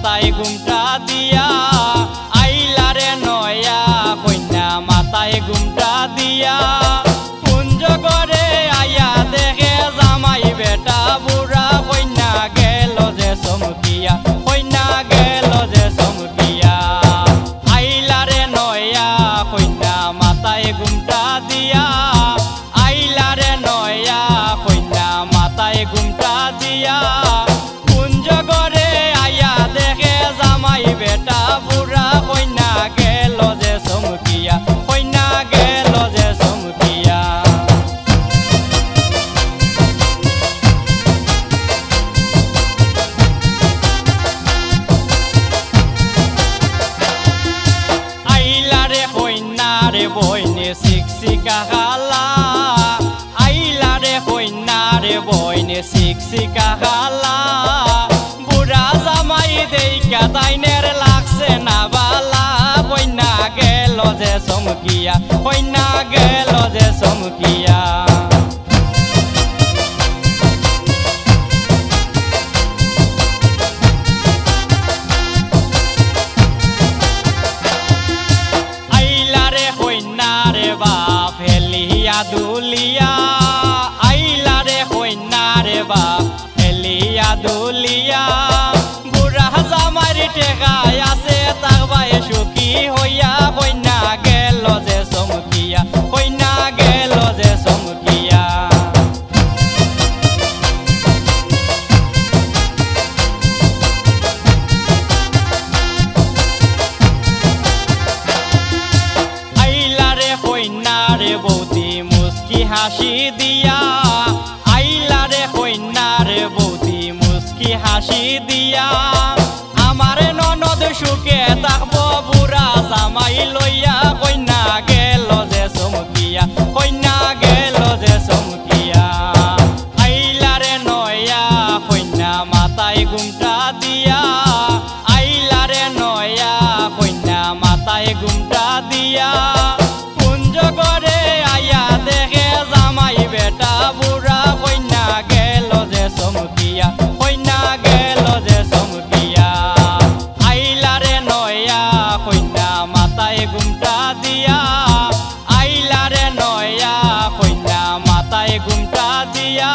মাথায় ঘুমটা দিয়া আইলারে নয়া কন্যা মাথায় ঘুমটা দিয়া কুঞ্জ করে আয়া দেখে জামাই বেটা বুড়া কন্যা গেল যে চমকিয়া কন্যা গেল যে চমকিয়া আইলারে নয়া কন্যা মাথায় ঘুমটা দিয়া আইলারে নয়া কন্যা মাথায় ঘুমটা দিয়া কুঞ্জ করে দেখে জামাই বেটা বুড়া কন্যা গেল যে চমকিয়া কন্যা গেল যে চমকিয়া আইলারে কন্যারে বইনে শিক্ষিকা খালা আইলারে কন্যারে বইনে শিক্ষিকা খালা দেখা তাইনের লাগছে না বালা কন্যা গেল যে চমকিয়া কন্যা গেল যে চমকিয়া আইলারে কন্যারে বাপ হেলিয়া দুলিয়া আইলারে কন্যারে বাপ হেলিয়া দুলিয়া টেকায় আছে তাকবাই সুখী হইয়া কন্যা গেল যে চমকিয়া কন্যা গেল যে চমকিয়া আইলারে কন্যারে বৌদি মুস্কি হাসি দিয়া আইলারে কন্যারে বৌদি মুস্কি হাসি দিয়া আমারে ননদ সুখে থাকবো বুড়া জামাই লইয়া কন্যা গেল যে চমকিয়া কন্যা গেল যে চমকিয়া আইলারে নয়া কন্যা মাথায় ঘুমটা দিয়া আইলারে নয়া কন্যা মাথায় ঘুমটা দিয়া কুঞ্জ করে আয়া দেখে জামাই বেটা বুড়া কন্যা গেল যে চমকিয়া কন্যা গেল যে চমকিয়া আইলারে নয়া কন্যা মাথায় ঘুমটা দিয়া আইলারে নয়া কন্যা মাথায় ঘুমটা দিয়া